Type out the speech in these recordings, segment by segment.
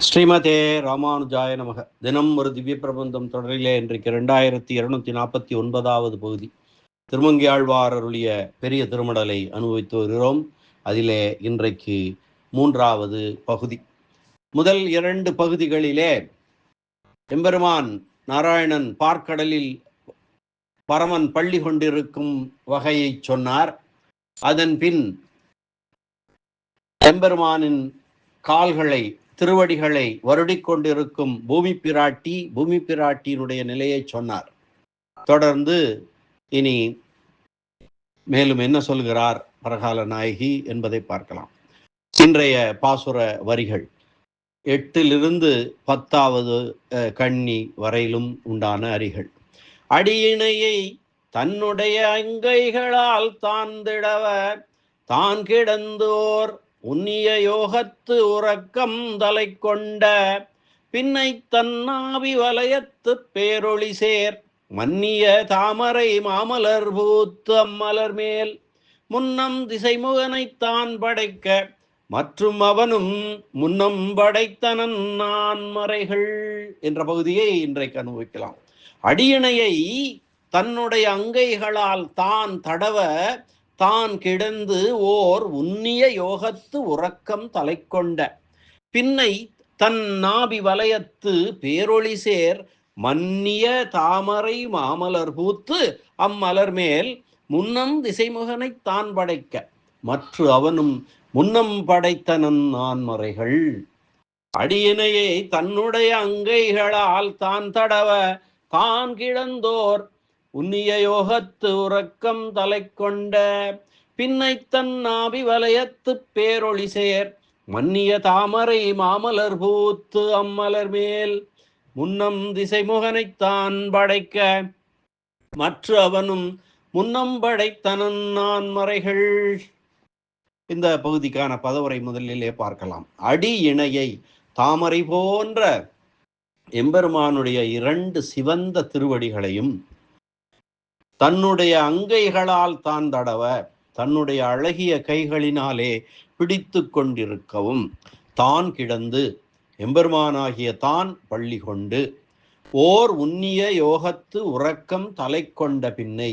ஸ்ரீமதே ராமானுஜாய நமக. தினம் ஒரு திவ்ய பிரபந்தம் தொடரிலே இன்றைக்கு 2249வது பகுதி. திருமங்கியாழ்வார் அருளிய பெரிய திருமடலை அனுபவித்து வருகிறோம். அதிலே இன்றைக்கு 3வது பகுதி. முதல் 2 பகுதிகளிலே எம்பெருமான் நாராயணன் பார்க்கடலில் பரமன் பள்ளி கொண்டிருக்கும் வகையை சொன்னார். அதன் பின் எம்பெருமானின் கால்களை திருவடிகளை வருடிக்கொண்டிருக்கும் பூமி பிராட்டியினுடைய நிலையை சொன்னார். தொடர்ந்து இனி மேலும் என்ன சொல்கிறார் பரகால நாயகி என்பதை பார்க்கலாம். இன்றைய பாசுர வரிகள் 8லிருந்து 10வது கண்ணி வரையிலும் உண்டான அரிகள். அடியினையை தன்னுடைய அங்கைகளால் தாந்திடவ தான் கிடந்தோர் உன்னிய யோகத்து உறக்கம் தலை கொண்ட பின்னை தன்னாவி வலயத்து பேரொளி சேர் மன்னிய தாமரை மாமலர் பூத்து அம்மலர் மேல் முன்னம் திசைமுகனைத்தான் படைக்க மற்றும் அவனும் முன்னம் படைத்தனன் நான் மறைகள் என்ற பகுதியை இன்றைக்கு அனுபவிக்கலாம். அடியினையை தன்னுடைய அங்கைகளால் தான் தடவ தான் கிடந்து ஓர் உன்னிய யோகத்து உறக்கம் தலை கொண்ட பின்னை தன் நாபி வலயத்து பேரொளி சேர் மன்னிய தாமரை மாமலர் பூத்து அம்மலர் மேல் முன்னம் திசைமுகனை தான் படைக்க மற்ற அவனும் முன்னம் படைத்தனன் நான் மறைகள். அடியினையை தன்னுடைய அங்கைகளால் தான் தடவ தான் கிடந்தோர் உன்னிய யோகத்து உறக்கம் தலை கொண்ட பின்னை தன் நாபி வலயத்து பேரொளி சேர் மன்னிய தாமரை மாமலர் பூத்து அம்மலர் மேல் முன்னம் திசைமுகனைத்தான் படைக்க மற்ற அவனும் முன்னம் படைத்தனன் நான் மறைகள். இந்த பகுதிக்கான பதவுரை முதலிலே பார்க்கலாம். அடி இணையை தாமரை போன்ற எம்பெருமானுடைய 2 சிவந்த திருவடிகளையும் தன்னுடைய அங்கைகளால் தான் தடவ தன்னுடைய அழகிய கைகளினாலே பிடித்து கொண்டிருக்கவும் தான் கிடந்து எம்பெருமானாகிய தான் பள்ளி கொண்டு ஓர் உன்னிய யோகத்து உறக்கம் தலை கொண்ட பின்னை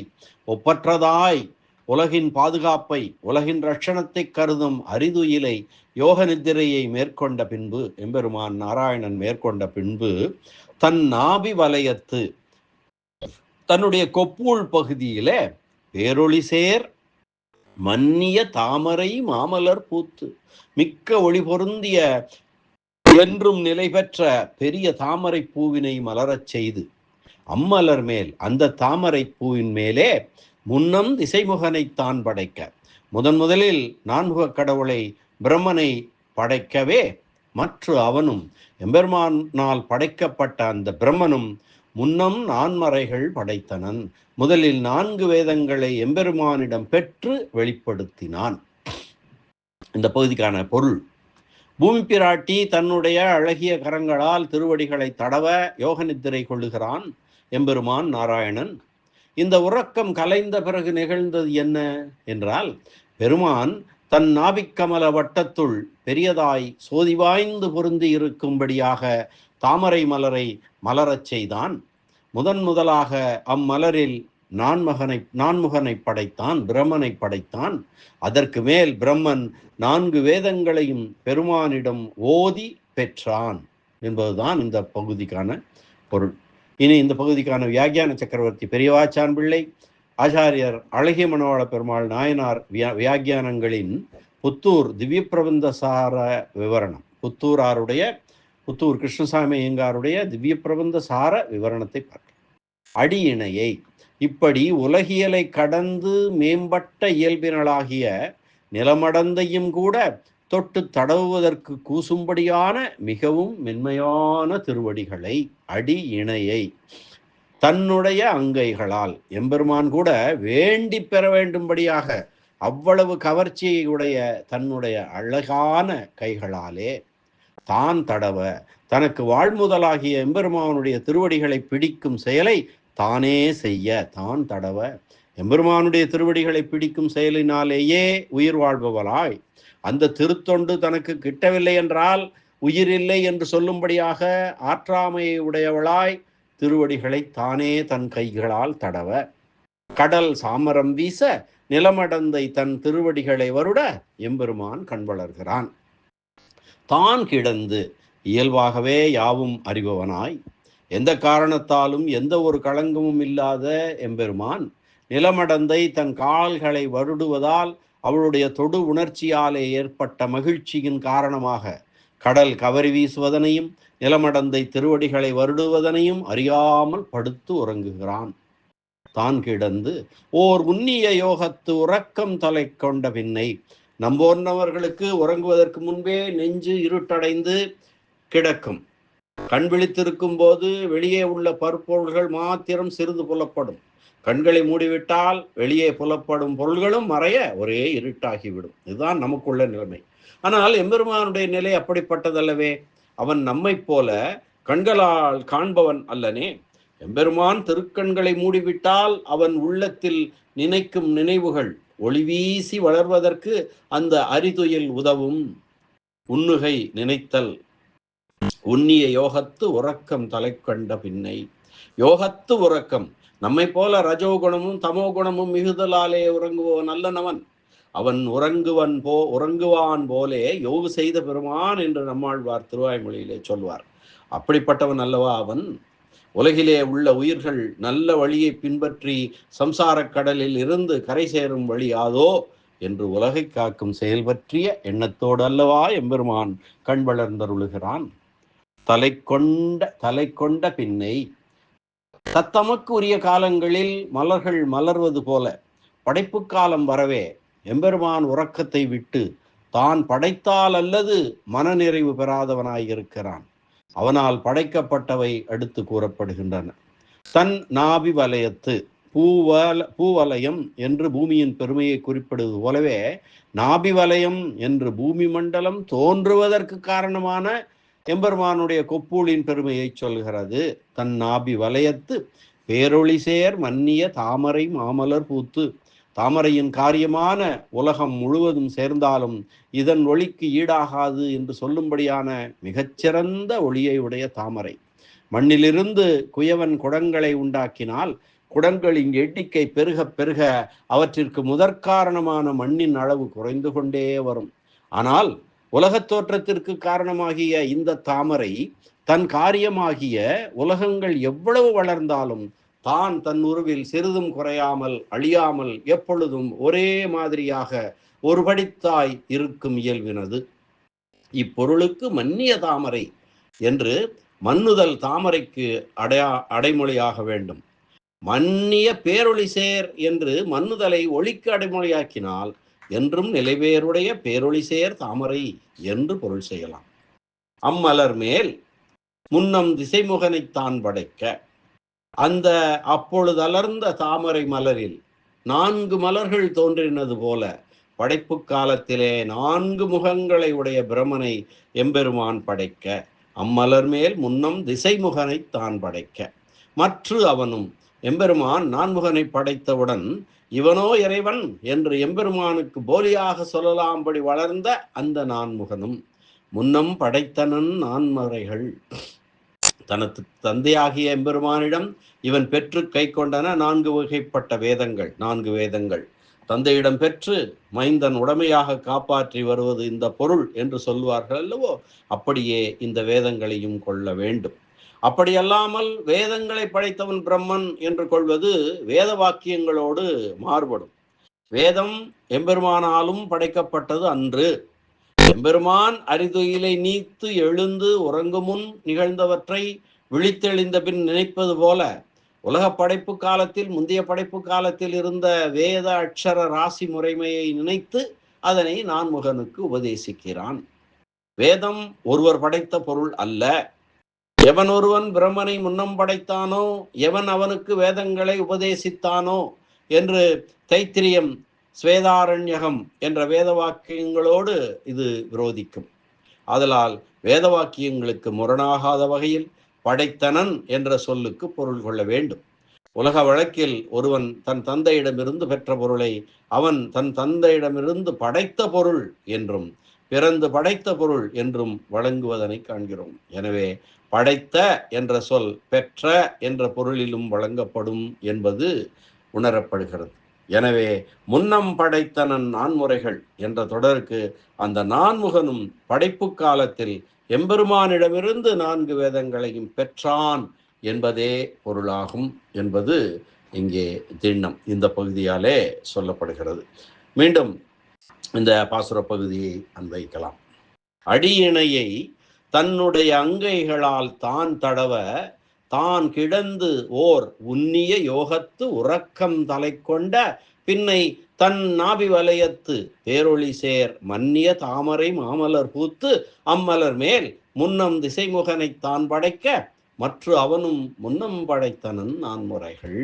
ஒப்பற்றதாய் உலகின் பாதுகாப்பை உலகின் ரட்சணத்தை கருதும் அரிதுயிலை யோக நித்திரையை மேற்கொண்ட பின்பு எம்பெருமான் நாராயணன் மேற்கொண்ட பின்பு தன் நாபி வலயத்து தன்னுடைய கொப்பூழ் பகுதியில பேரொளி சேர் மன்னிய தாமரை மாமலர் பூத்து மிக்க ஒளி பொருந்திய என்றும் நிலை பெற்ற பெரிய தாமரை பூவினை மலரச் செய்து அம்மலர் மேல் அந்த தாமரை பூவின் மேலே முன்னம் திசைமுகனைத்தான் படைக்க முதலில் நான்முக கடவுளை பிரம்மனை படைக்கவே மற்ற அவனும் எம்பெருமானால் படைக்கப்பட்ட அந்த பிரம்மனும் முன்னம் நான்மறைகள் படைத்தனன் முதலில் 4 வேதங்களை எம்பெருமானிடம் பெற்று வெளிப்படுத்தினான். இந்த பகுதிக்கான பொருள்: பூமி பிராட்டி தன்னுடைய அழகிய கரங்களால் திருவடிகளை தடவ யோக நித்திரை கொள்ளுகிறான் எம்பெருமான் நாராயணன். இந்த உறக்கம் கலைந்த பிறகு நிகழ்ந்தது என்ன என்றால், பெருமான் தன் நாபிக்கமல வட்டத்துள் பெரியதாய் சோதிவாய்ந்து பொருந்தி இருக்கும்படியாக தாமரை மலரை மலரச் செய்தான். முதலாக அம்மலரில் நான்முகனை படைத்தான், பிரம்மனை படைத்தான். அதற்கு மேல் பிரம்மன் 4 வேதங்களையும் பெருமானிடம் ஓதி பெற்றான் என்பதுதான் இந்த பகுதிக்கான பொருள். இனி இந்த பகுதிக்கான வியாக்கியான சக்கரவர்த்தி பெரியவாச்சான் பிள்ளை, ஆச்சாரியர் அழகிய மணவாள பெருமாள் நாயனார் வியாக்கியானங்களின் புத்தூர் திவ்ய பிரபந்த சார விவரணம், புத்தூர் கிருஷ்ணசாமி ஐயங்காருடைய திவ்ய பிரபந்த சார விவரணத்தை பார்க்க. அடி இணையை இப்படி உலகியலை கடந்து மேம்பட்ட இயல்பினளாகிய நிலமடந்தையும் கூட தொட்டு தடவுவதற்கு கூசும்படியான மிகவும் மென்மையான திருவடிகளை அடி இணையை தன்னுடைய அங்கைகளால் எம்பெருமான் கூட வேண்டி பெற வேண்டும்படியாக அவ்வளவு கவர்ச்சியை உடைய தன்னுடைய அழகான கைகளாலே தான் தடவ தனக்கு வாழ்முதலாகிய எம்பெருமானுடைய திருவடிகளை பிடிக்கும் செயலை தானே செய்ய தான் தடவ எம்பெருமானுடைய திருவடிகளை பிடிக்கும் செயலினாலேயே உயிர் வாழ்பவளாய் அந்த திருத்தொண்டு தனக்கு கிட்டவில்லை என்றால் உயிரில்லை என்று சொல்லும்படியாக ஆற்றாமையை உடையவளாய் திருவடிகளை தானே தன் கைகளால் தடவ, கடல் சாமரம் வீச நிலமடந்தை தன் திருவடிகளை வருட எம்பெருமான் கண் வளர்கிறான். தான் கிடந்து இயல்பாகவே யாவும் அறிபவனாய், எந்த காரணத்தாலும் எந்த ஒரு களங்கமும் இல்லாத எம்பெருமான் நிலமடந்தை தன் கால்களை வருடுவதால் அவளுடைய தொடு உணர்ச்சியாலே ஏற்பட்ட மகிழ்ச்சியின் காரணமாக கடல் கவரி வீசுவதனையும் நிலமடந்தை திருவடிகளை வருடுவதனையும் அறியாமல் படுத்து உறங்குகிறான். தான் கிடந்து ஓர் உன்னிய யோகத்து உறக்கம் தலை கொண்ட பின்னை, நம்போன்னவர்களுக்கு உறங்குவதற்கு முன்பே நெஞ்சு இருட்டடைந்து கிடக்கும். கண் விழித்திருக்கும் போது வெளியே உள்ள பற்பொருள்கள் மாத்திரம் சிறிது புலப்படும். கண்களை மூடிவிட்டால் வெளியே புலப்படும் பொருள்களும் மறைய ஒரே இருட்டாகிவிடும். இதுதான் நமக்குள்ள நிலைமை. ஆனால் எம்பெருமானுடைய நிலை அப்படிப்பட்டதல்லவே. அவன் நம்மை போல கண்களால் காண்பவன் அல்லனே. எம்பெருமான் திருக்கண்களை மூடிவிட்டால் அவன் உள்ளத்தில் நினைக்கும் நினைவுகள் ஒளி வீசி வளர்வதற்கு அந்த அறிதுயில் உதவும். உண்ணுகை நினைத்தல் உன்னிய யோகத்து உறக்கம் தலை கண்ட பின்னை. யோகத்து உறக்கம், நம்மை போல ரஜோகுணமும் தமோகுணமும் மிகுதலாலே உறங்குபவன் அல்லனவன். அவன் உறங்குவான் போலே யோகு செய்த பெருமான் என்று நம்மாழ்வார் திருவாய்மொழியிலே சொல்வார். அப்படிப்பட்டவன் அல்லவா அவன். உலகிலே உள்ள உயிர்கள் நல்ல வழியை பின்பற்றி சம்சாரக் கடலில் இருந்து கரை சேரும் வழி யாதோ என்று உலகை காக்கும் செயல் பற்றிய எண்ணத்தோடு அல்லவா எம்பெருமான் கண் வளர்ந்தருளுகிறான். தலை கொண்ட பின்னை, தத்தமக்கு உரிய காலங்களில் மலர்கள் மலர்வது போல படைப்பு காலம் வரவே எம்பெருமான் உறக்கத்தை விட்டு தான் படைத்தால் அல்லது மனநிறைவு பெறாதவனாயிருக்கிறான். அவனால் படைக்கப்பட்டவை அடுத்து கூறப்படுகின்றன. தன் நாபி வலயத்து, பூவலயம் என்று பூமியின் பெருமையை குறிப்பிடுவது போலவே நாபி வலயம் என்று பூமி மண்டலம் தோன்றுவதற்கு காரணமான எம்பெருமானுடைய கொப்பூளின் பெருமையை சொல்கிறது. தன் நாபி வலயத்து பேரொளி சேர் மன்னிய தாமரை மாமலர் பூத்து. தாமரையின் காரியமான உலகம் முழுவதும் சேர்ந்தாலும் இதன் ஒளிக்கு ஈடாகாது என்று சொல்லும்படியான மிகச்சிறந்த ஒளியை உடைய தாமரை. மண்ணிலிருந்து குயவன் குடங்களை உண்டாக்கினால் குடங்களின் எண்ணிக்கை பெருக பெருக அவற்றிற்கு முதற்காரணமான மண்ணின் அளவு குறைந்து கொண்டே வரும். ஆனால் உலகத் தோற்றத்திற்கு காரணமாகிய இந்த தாமரை தன் காரியமாகிய உலகங்கள் எவ்வளவு வளர்ந்தாலும் தான் தன் உருவில் சிறிதும் குறையாமல் அழியாமல் எப்பொழுதும் ஒரே மாதிரியாக ஒருபடித்தாய் இருக்கும் இயல்பினது. இப்பொருளுக்கு மன்னிய தாமரை என்று மன்னுதல் தாமரைக்கு அடைமொழியாக வேண்டும். மன்னிய பேரொளி சேர் என்று மன்னுதலை ஒளிக்கு அடைமொழியாக்கினால் என்றும் நிலைவேருடைய பேரொளி சேர் தாமரை என்று பொருள் செய்யலாம். அம்மலர் மேல் முன்னம் திசைமுகனைத்தான் படைக்க, அந்த அப்பொழுது அலர்ந்த தாமரை மலரில் 4 மலர்கள் தோன்றினது போல படைப்பு காலத்திலே 4 முகங்களை உடைய பிரமனை எம்பெருமான் படைக்க, அம்மலர் மேல் முன்னம் திசைமுகனை தான் படைக்க, மற்ற அவனும் எம்பெருமான் நான்முகனை படைத்தவுடன் இவனோ இறைவன் என்று எம்பெருமானுக்கு போலியாக சொல்லலாம்படி வளர்ந்த அந்த நான்முகனும் முன்னம் படைத்தனன் நான்மறைகள். தனது தந்தையாகிய எம்பெருமானிடம் இவன் பெற்று கை கொண்டன 4 வகைப்பட்ட வேதங்கள். 4 வேதங்கள் தந்தையிடம் பெற்று மைந்தன் உடமையாக காப்பாற்றி வருவது இந்த பொருள் என்று சொல்வார்கள் அல்லவோ, அப்படியே இந்த வேதங்களையும் கொள்ள வேண்டும். அப்படியல்லாமல் வேதங்களை படைத்தவன் பிரம்மன் என்று கொள்வது வேத வாக்கியங்களோடு மாறுபடும். வேதம் எம்பெருமானாலும் படைக்கப்பட்டது அன்று. எம்பெருமான் அரிதுயிலை நீத்து எழுந்து உறங்கும் முன் நிகழ்ந்தவற்றை விழித்தெழுந்த பின் நினைப்பது போல உலக படைப்பு காலத்தில் முந்தைய படைப்பு காலத்தில் இருந்த வேத அக்ஷர ராசி முறைமையை நினைத்து அதனை நான்முகனுக்கு உபதேசிக்கிறான். வேதம் ஒருவர் படைத்த பொருள் அல்ல. எவன் ஒருவன் பிரம்மனை முன்னம் படைத்தானோ, எவன் அவனுக்கு வேதங்களை உபதேசித்தானோ என்று தைத்திரியம் ஸ்வேதாரண்யகம் என்ற வேத வாக்கியங்களோடு இது விரோதிக்கும். ஆதலால் வேத வாக்கியங்களுக்கு முரணாகாத வகையில் படைத்தனன் என்ற சொல்லுக்கு பொருள் கொள்ள வேண்டும். உலக வழக்கில் ஒருவன் தன் தந்தையிடமிருந்து பெற்ற பொருளை அவன் தன் தந்தையிடமிருந்து படைத்த பொருள் என்றும், பிறந்து படைத்த பொருள் என்றும் வழங்குவதனை காண்கிறோம். எனவே படைத்த என்ற சொல் பெற்ற என்ற பொருளிலும் வழங்கப்படும் என்பது உணரப்படுகிறது. எனவே முன்னம் படைத்தனன் நான்முறைகள் என்ற தொடருக்கு அந்த நான்முகனும் படைப்பு காலத்தில் எம்பெருமானிடமிருந்து 4 வேதங்களையும் பெற்றான் என்பதே பொருளாகும் என்பது இங்கே திண்ணம் இந்த பகுதியாலே சொல்லப்படுகிறது. மீண்டும் இந்த பாசுர பகுதியை அன்வைக்கலாம். அடியிணையை தன்னுடைய அங்கைகளால் தான் தடவ தான் கிடந்து ஓர் உன்னிய யோகத்து உறக்கம் தலை கொண்ட பின்னை தன் நாபி வலயத்து பேரொளி சேர் மன்னிய தாமரை மாமலர் பூத்து அம்மலர் மேல் முன்னம் திசைமுகனை தான் படைக்க மற்ற அவனும் முன்னம் படைத்தனன் நான்முறைகள்.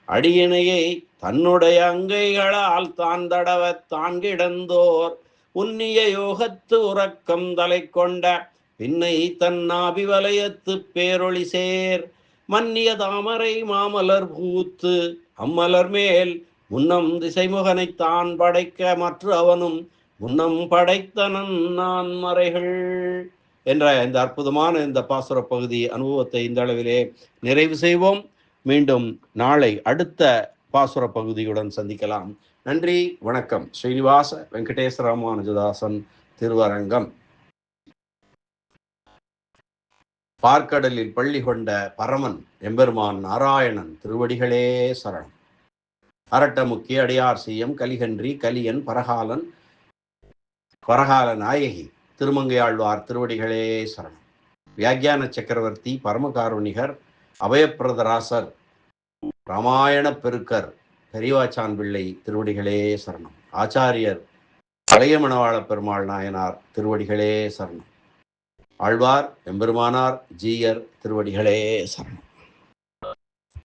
அடியினையை தன்னுடைய அங்கைகளால் தான் தடவ தான் கிடந்தோர் உன்னிய யோகத்து உறக்கம் தலை கொண்ட பின்னை தன் நாபி வலயத்து பேரொளி சேர் மன்னிய தாமரை மாமலர் பூத்து அம்மலர் மேல் முன்னம் திசைமுகனை தான் படைக்க மற்ற அவனும் முன்னம் படைத்தனன் நான்மறைகள் என்ற இந்த அற்புதமான இந்த பாசுர பகுதி அனுபவத்தை இந்த அளவிலே நிறைவு செய்வோம். மீண்டும் நாளை அடுத்த பாசுர பகுதியுடன் சந்திக்கலாம். நன்றி, வணக்கம். ஸ்ரீனிவாச வெங்கடேச ராமானுஜதாசன் திருவரங்கம். பார்க்கடலில் பள்ளி கொண்ட பரமன் எம்பெருமான் நாராயணன் திருவடிகளே சரணம். அரட்டமுக்கி அடியார் சீயம் கலிகன்றி கலியன் பரகாலன் பரகால நாயகி திருமங்கையாழ்வார் திருவடிகளே சரணம். வியாக்கியான சக்கரவர்த்தி பரமகாருணிகர் அபயப்பிரதராசர் ராமாயண பெருக்கர் பெரியவாச்சான் பிள்ளை திருவடிகளே சரணம். ஆச்சாரியர் பழைய மணவாள பெருமாள் நாயனார் திருவடிகளே சரணம். ஆழ்வார் எம்பெருமானார் ஜீயர் திருவடிகளே சரணம்.